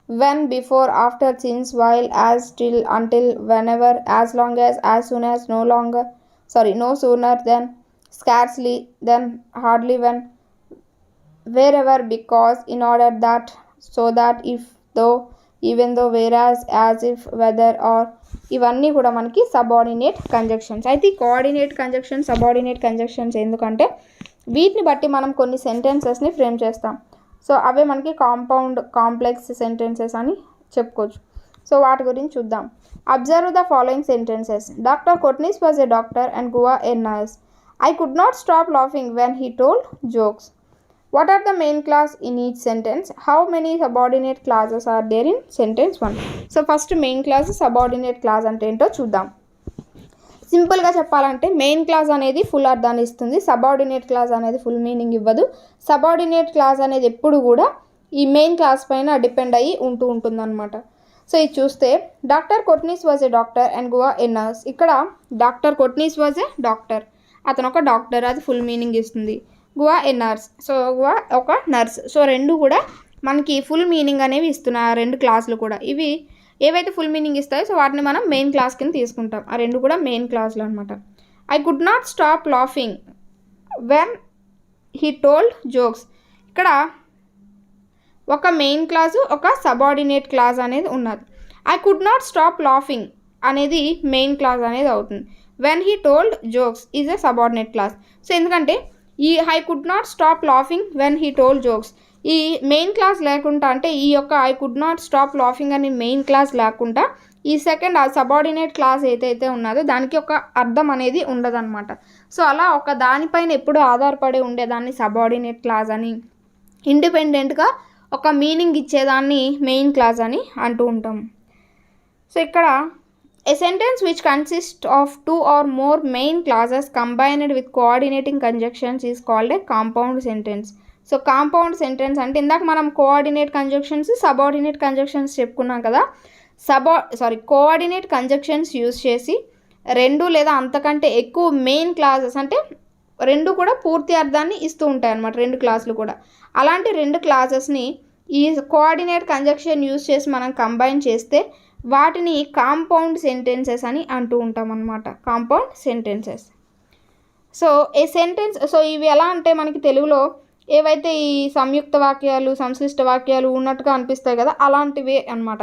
When, before, after, since, while, as, still, until, whenever, as long as soon as, no sooner then, scarcely, then, hardly, when, wherever, because, in order that, so that, if, though, even though, whereas, as if, whether, or, ఇవన్నీ కూడా మనకి subordinate conjunctions. అయితే coordinate conjunctions, subordinate conjunctions ఎందుకంటే వీటిని బట్టి మనం కొన్ని సెంటెన్సెస్ని frame చేస్తాం. సో అవే మనకి కాంపౌండ్ కాంప్లెక్స్ సెంటెన్సెస్ అని చెప్పుకోవచ్చు. సో వాటి గురించి చూద్దాం. Observe the following sentences. Doctor Kotnis was a doctor and Guo a nurse. I could not stop laughing when he told jokes. What are the main clause in each sentence? How many subordinate clauses are there in sentence 1? So first main clause, subordinate clause అంటే ఏంటో చూద్దాం. సింపుల్గా చెప్పాలంటే main clause అనేది full అర్థాన్ని ఇస్తుంది, subordinate clause అనేది full meaning ఇవ్వదు. సబార్డినేట్ క్లాజ్ అనేది ఎప్పుడు కూడా ఈ మెయిన్ క్లాస్ పైన డిపెండ్ అయ్యి ఉంటుందన్నమాట. సో ఇది చూస్తే doctor Kotnis was a doctor and Guo a nurse. ఇక్కడ doctor Kotnis was a doctor, అతను ఒక డాక్టర్, అది ఫుల్ మీనింగ్ ఇస్తుంది. Guo a nurse, so Guo ఒక నర్స్. సో రెండు కూడా మనకి ఫుల్ మీనింగ్ అనేవి ఇస్తున్నాయి. ఆ రెండు క్లాసులు కూడా ఇవి ఏవైతే ఫుల్ మీనింగ్ ఇస్తాయో సో వాటిని మనం మెయిన్ క్లాస్ కింద తీసుకుంటాం. ఆ రెండు కూడా మెయిన్ క్లాసులు అనమాట. I could not stop laughing when he told jokes. ఇక్కడ ఒక మెయిన్ క్లాసు, ఒక సబార్డినేట్ క్లాస్ అనేది ఉన్నది. I could not stop laughing అనేది మెయిన్ క్లాస్ అనేది అవుతుంది. When he told jokes is a subordinate clause. So ఎందుకంటే ఈ I could not stop laughing when he told jokes ఈ మెయిన్ క్లాస్ లేకుండా, అంటే ఈ యొక్క I could not stop laughing అని మెయిన్ క్లాస్ లేకుండా ఈ సెకండ్ ఆ సబార్డినేట్ క్లాస్ ఏదైతే ఉన్నదో దానికి ఒక అర్థం అనేది ఉండదన్నమాట. సో అలా ఒక దానిపైన ఎప్పుడు ఆధారపడి ఉండేదాన్ని సబార్డినేట్ క్లాస్ అని, ఇండిపెండెంట్గా ఒక మీనింగ్ ఇచ్చేదాన్ని మెయిన్ క్లాస్ అని అంటూ ఉంటాం. సో ఇక్కడ a sentence which consists of two or more main clauses combined with coordinating conjunctions is called a compound sentence. So compound sentence అంటే ఇందాక మనం కోఆర్డినేట్ కంజంక్షన్స్, సబార్డినేట్ కంజంక్షన్స్ చెప్పుకున్నాం కదా. కోఆర్డినేట్ కంజంక్షన్స్ యూజ్ చేసి రెండు లేదా అంతకంటే ఎక్కువ మెయిన్ క్లాజెస్, అంటే రెండు కూడా పూర్తి అర్థాన్ని ఇస్తూ ఉంటాయి అన్నమాట, రెండు క్లాసులు కూడా. అలాంటి రెండు క్లాజెస్ని ఈ కోఆర్డినేట్ కంజంక్షన్ యూజ్ చేసి మనం కంబైన్ చేస్తే వాటిని కాంపౌండ్ సెంటెన్సెస్ అని అంటూ ఉంటాం అన్నమాట, కాంపౌండ్ సెంటెన్సెస్. సో ఏ సెంటెన్స్, సో ఇవి ఎలా అంటే మనకి తెలుగులో ఏవైతే ఈ సంయుక్త వాక్యాలు, సంశ్లిష్ట వాక్యాలు ఉన్నట్టుగా అనిపిస్తాయి కదా, అలాంటివే అన్నమాట.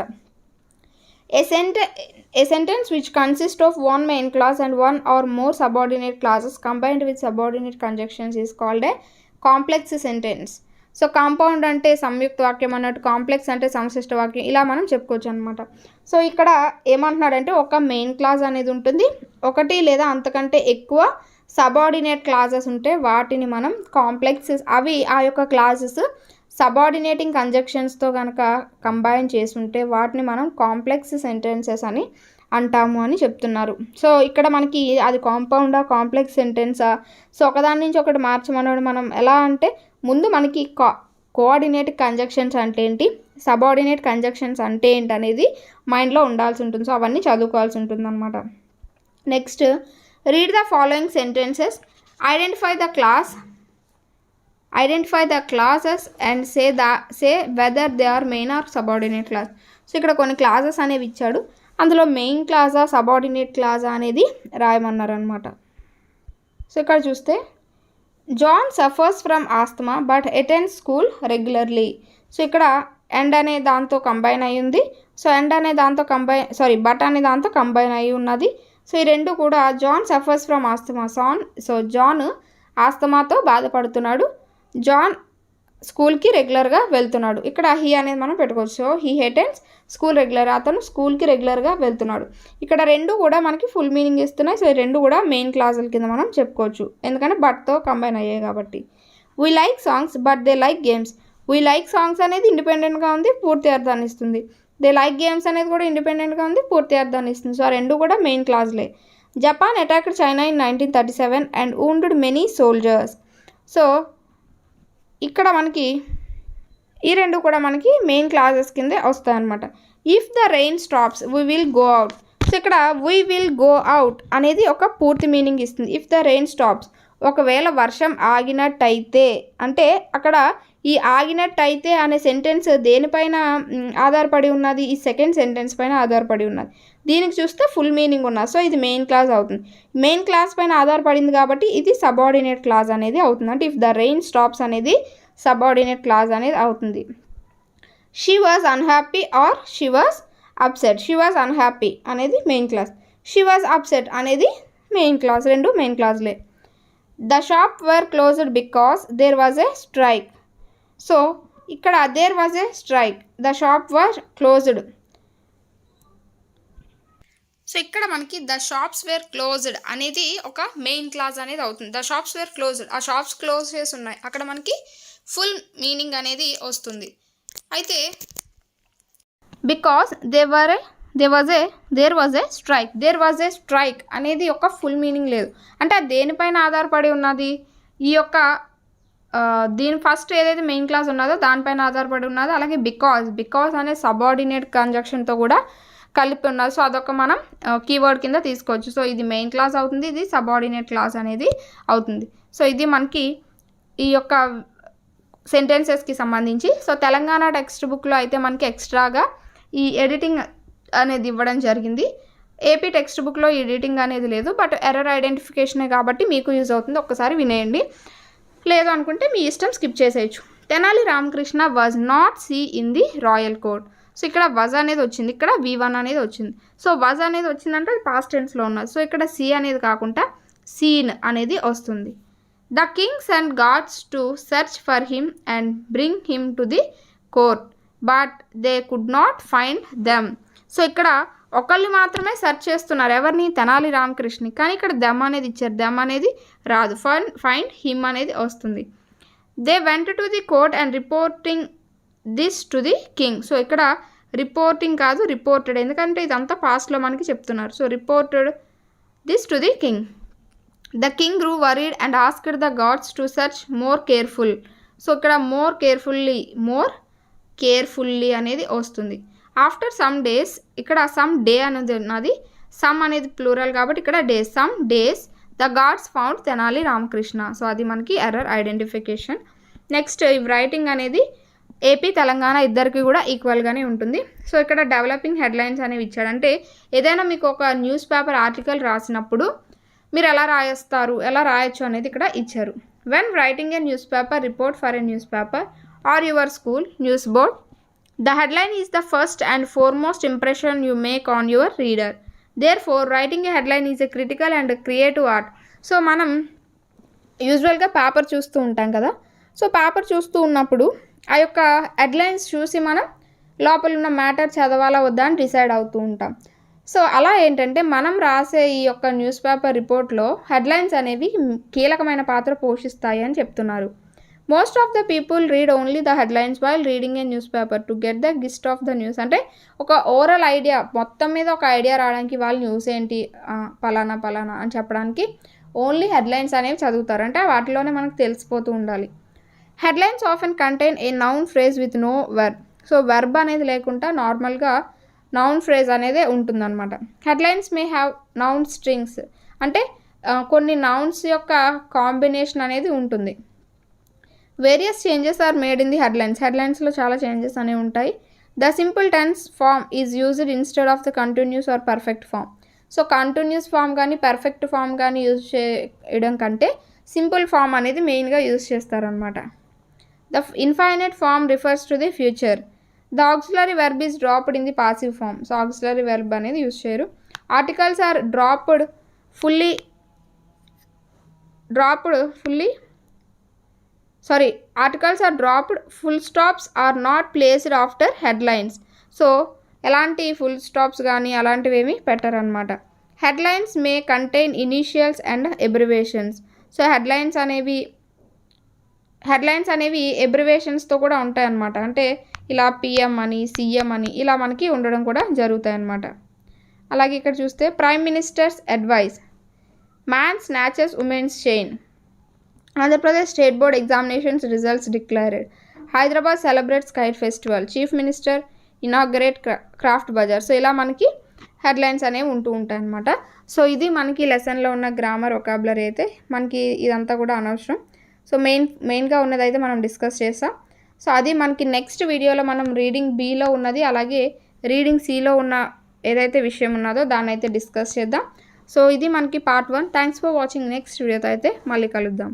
A sentence which consists of one main clause and one or more subordinate clauses combined with subordinate conjunctions is called a complex sentence. So compound అంటే సంయుక్త వాక్యం అన్నట్టు, కాంప్లెక్స్ అంటే సంశ్లిష్ట వాక్యం, ఇలా మనం చెప్పుకోవచ్చు అనమాట. సో ఇక్కడ ఏమంటున్నాడంటే ఒక మెయిన్ క్లాజ్ అనేది ఉంటుంది, ఒకటి లేదా అంతకంటే ఎక్కువ సబార్డినేట్ క్లాజెస్ ఉంటే వాటిని మనం కాంప్లెక్స్, అవి ఆ యొక్క క్లాజెస్ సబార్డినేటింగ్ కంజంక్షన్స్తో కనుక కంబైన్ చేసుంటే వాటిని మనం కాంప్లెక్స్ సెంటెన్సెస్ అని అంటాము అని చెప్తున్నారు. సో ఇక్కడ మనకి అది కాంపౌండా, కాంప్లెక్స్ సెంటెన్సా, సో ఒకదాని నుంచి ఒకటి మార్చమన్నాడు. మనం ఎలా అంటే ముందు మనకి కోఆర్డినేట్ కంజంక్షన్స్ అంటే ఏంటి, సబార్డినేట్ కంజంక్షన్స్ అంటే ఏంటి అనేది మైండ్లో ఉండాల్సి ఉంటుంది. సో అవన్నీ చదువుకోవాల్సి ఉంటుంది అనమాట. Next, read the following sentences, identify the clauses and say whether they are main or subordinate clause. So ఇక్కడ కొన్ని క్లాసెస్ అనేవి ఇచ్చాడు, అందులో మెయిన్ క్లాసా సబార్డినేట్ క్లాసా అనేది రాయమన్నారు అనమాట. సో ఇక్కడ చూస్తే John suffers from asthma but attends school regularly. So ఇక్కడ ఎండ్ అనే దాంతో కంబైన్ అయ్యి ఉంది. సో ఎండ్ అనే దాంతో బట్ అనే దాంతో కంబైన్ అయ్యి ఉన్నది. సో ఈ రెండు కూడా John suffers from asthma, John ఆస్తమాతో బాధపడుతున్నాడు, జాన్ స్కూల్కి రెగ్యులర్గా వెళ్తున్నాడు. ఇక్కడ హీ అనేది మనం పెట్టుకోవచ్చు. So he attends school regular, అతను స్కూల్కి రెగ్యులర్గా వెళ్తున్నాడు. ఇక్కడ రెండు కూడా మనకి ఫుల్ మీనింగ్ ఇస్తున్నాయి. సో ఈ రెండు కూడా మెయిన్ క్లాజుల కింద మనం చెప్పుకోవచ్చు, ఎందుకంటే బట్తో కంబైన్ అయ్యాయి కాబట్టి. We like songs but they like games. We like songs అనేది ఇండిపెండెంట్గా ఉంది, పూర్తి అర్థాన్ని ఇస్తుంది. దే లైక్ గేమ్స్ అనేది కూడా ఇండిపెండెంట్గా ఉంది, పూర్తి అర్థాన్ని ఇస్తుంది. సో ఆ రెండు కూడా మెయిన్ క్లాజులే. Japan attacked China in 1937 and wounded many soldiers. So ఇక్కడ మనకి ఈ రెండు కూడా మనకి మెయిన్ క్లాజెస్ కిందే వస్తాయి అన్నమాట. If the rain stops we will go out. So ఇక్కడ వీ విల్ గో అవుట్ అనేది ఒక పూర్తి మీనింగ్ ఇస్తుంది. ఇఫ్ ద రెయిన్ స్టాప్స్, ఒకవేళ వర్షం ఆగినట్టయితే, అంటే అక్కడ ఈ ఆగినట్టయితే అనే సెంటెన్స్ దేనిపైన ఆధారపడి ఉన్నది? ఈ సెకండ్ సెంటెన్స్ పైన ఆధారపడి ఉన్నది. దీనికి చూస్తే ఫుల్ మీనింగ్ ఉన్నది. సో ఇది మెయిన్ క్లాజ్ అవుతుంది. మెయిన్ క్లాజ్ పైన ఆధారపడింది కాబట్టి ఇది సబార్డినేట్ క్లాజ్ అనేది అవుతుంది. అంటే ఇఫ్ ద రెయిన్ స్టాప్స్ అనేది సబార్డినేట్ క్లాజ్ అనేది అవుతుంది. She was unhappy or she was upset. She was unhappy అనేది main clause, she was upset అనేది మెయిన్ క్లాజ్, రెండు మెయిన్ క్లాజ్లే. The shop were closed because there was a strike. So ఇక్కడ there was a strike, the shop were closed. So ఇక్కడ మనకి the shops were closed అనేది ఒక main clause అనేది అవుతుంది. ద షాప్స్ వేర్ క్లోజ్డ్, ఆ షాప్స్ క్లోజ్ చేసి ఉన్నాయి, అక్కడ మనకి ఫుల్ మీనింగ్ అనేది వస్తుంది. అయితే because there was a strike అనేది ఒక ఫుల్ మీనింగ్ లేదు. అంటే అది దేనిపైన ఆధారపడి ఉన్నది? ఈ యొక్క దీని ఫస్ట్ ఏదైతే మెయిన్ క్లాస్ ఉన్నదో దానిపైన ఆధారపడి ఉన్నదో. అలాగే బికాస్ అనే సబార్డినేట్ కంజంక్షన్తో కూడా కలిపి ఉన్నది. సో అదొక మనం కీవర్డ్ కింద తీసుకోవచ్చు. సో ఇది మెయిన్ క్లాస్ అవుతుంది, ఇది సబార్డినేట్ క్లాస్ అనేది అవుతుంది. సో ఇది మనకి ఈ యొక్క సెంటెన్సెస్కి సంబంధించి. సో తెలంగాణ టెక్స్ట్ బుక్లో అయితే మనకి ఎక్స్ట్రాగా ఈ ఎడిటింగ్ అనేది ఇవ్వడం జరిగింది. ఏపీ టెక్స్ట్ బుక్లో ఎడిటింగ్ అనేది లేదు, బట్ ఎర్రర్ ఐడెంటిఫికేషనే కాబట్టి మీకు యూజ్ అవుతుంది. ఒక్కసారి వినేయండి, లేదు అనుకుంటే మీ ఇష్టం స్కిప్ చేసేయచ్చు. Tenali Ramakrishna was not see in the royal court. So ఇక్కడ వజ్ అనేది వచ్చింది, ఇక్కడ V1 అనేది వచ్చింది. సో వజ్ అనేది వచ్చిందంటే అది పాస్ట్ టెన్స్లో ఉన్నది. సో ఇక్కడ సి అనేది కాకుండా సీన్ అనేది వస్తుంది. The king sent guards to search for him and bring him to the court but they could not find them. So ఇక్కడ ఒకళ్ళు మాత్రమే సెర్చ్ చేస్తున్నారు, ఎవరిని? తెనాలి రామకృష్ణని. కానీ ఇక్కడ దెమ్ అనేది ఇచ్చారు, దెమ్ అనేది రాదు, ఫైండ్ హిమ్ అనేది వస్తుంది. They went to the court and reporting this to the king. So ఇక్కడ రిపోర్టింగ్ కాదు, రిపోర్టెడ్, ఎందుకంటే ఇదంతా పాస్ట్లో మనకి చెప్తున్నారు. So reported this to the king. The king grew worried and asked the gods to search more careful. So ఇక్కడ more carefully అనేది వస్తుంది. ఆఫ్టర్ సమ్ డేస్, ఇక్కడ సమ్ డే అనేది ఉన్నది, సమ్ అనేది ప్లూరల్ కాబట్టి ఇక్కడ days, some days the gods found Tenali Ramakrishna. So అది మనకి ఎర్రర్ ఐడెంటిఫికేషన్. నెక్స్ట్ ఈ రైటింగ్ అనేది ఏపీ తెలంగాణ ఇద్దరికి కూడా ఈక్వల్గానే ఉంటుంది. సో ఇక్కడ డెవలపింగ్ హెడ్లైన్స్ అనేవి ఇచ్చాడు. అంటే ఏదైనా మీకు ఒక న్యూస్ పేపర్ ఆర్టికల్ రాసినప్పుడు మీరు ఎలా రాయొచ్చు అనేది ఇక్కడ ఇచ్చారు. When writing a newspaper report for a newspaper or your school news board, the headline is the first and foremost impression you make on your reader. Therefore writing a headline is a critical and creative art. So మనం యూజువల్గా paper చూస్తూ ఉంటాం కదా. So paper చూస్తూ ఉన్నప్పుడు ఆ యొక్క headlines చూసి మనం లోపల ఉన్న మ్యాటర్ చదవాలా వద్దా అని డిసైడ్ అవుతూ ఉంటాం. సో అలా ఏంటంటే మనం రాసే ఈ యొక్క న్యూస్ పేపర్ రిపోర్ట్లో హెడ్లైన్స్ అనేవి కీలకమైన పాత్ర పోషిస్తాయి అని చెప్తున్నారు. Most of the people read only the headlines while reading A news paper to get the gist of the news. అంటే ఒక ఓవరాల్ ఐడియా, మొత్తం మీద ఒక ఐడియా రావడానికి వాళ్ళు న్యూస్ ఏంటి, పలానా అని చెప్పడానికి ఓన్లీ హెడ్లైన్స్ అనేవి చదువుతారు. అంటే వాటిలోనే మనకు తెలిసిపోతూ ఉండాలి. Headlines often contain a noun phrase with no verb. So verb అనేది లేకుండా నార్మల్గా నౌన్ ఫ్రేజ్ అనేది ఉంటుందన్నమాట. Headlines may have noun strings, అంటే కొన్ని నౌన్స్ యొక్క కాంబినేషన్ అనేది ఉంటుంది. Various changes are made in the హెడ్లైన్స్లో చాలా చేంజెస్ అనేవి ఉంటాయి. The simple tense form is used instead of the continuous or perfect form. So continuous form కానీ పర్ఫెక్ట్ ఫామ్ కానీ యూజ్ చేయడం కంటే సింపుల్ ఫామ్ అనేది మెయిన్గా యూజ్ చేస్తారనమాట. The infinite form refers to the future. The auxiliary verb is dropped in the passive form. So auxiliary verb అనేది use చేయరు. Articles are dropped fully articles are dropped, full stops are not placed after headlines. So ఎలాంటి full stops కానీ అలాంటివి ఏమి పెట్టరనమాట. Headlines may contain initials and abbreviations. So headlines అనేవి ఎబ్రివేషన్స్తో కూడా ఉంటాయి అన్నమాట. అంటే ఇలా PM అని, CM అని ఇలా మనకి ఉండడం కూడా జరుగుతాయి అన్నమాట. అలాగే ఇక్కడ చూస్తే prime minister's advice, man snatches women's chain, Andhra Pradesh state board examinations results declared, Hyderabad celebrates kite festival, chief minister inaugurate craft bazaar. So ఇలా మనకి హెడ్లైన్స్ అనేవి ఉంటూ ఉంటాయి అన్నమాట. సో ఇది మనకి లెసన్లో ఉన్న గ్రామర్ వొకాబులరీ అయితే. మనకి ఇదంతా కూడా అనవసరం. సో మెయిన్గా ఉన్నదైతే మనం డిస్కస్ చేస్తాం. సో అది మనకి నెక్స్ట్ వీడియోలో మనం రీడింగ్ బిలో ఉన్నది అలాగే రీడింగ్ సిలో ఉన్న ఏదైతే విషయం ఉన్నదో దాన్ని అయితే డిస్కస్ చేద్దాం. సో ఇది మనకి part 1. Thanks for watching. Next వీడియోతో అయితే మళ్ళీ కలుద్దాం.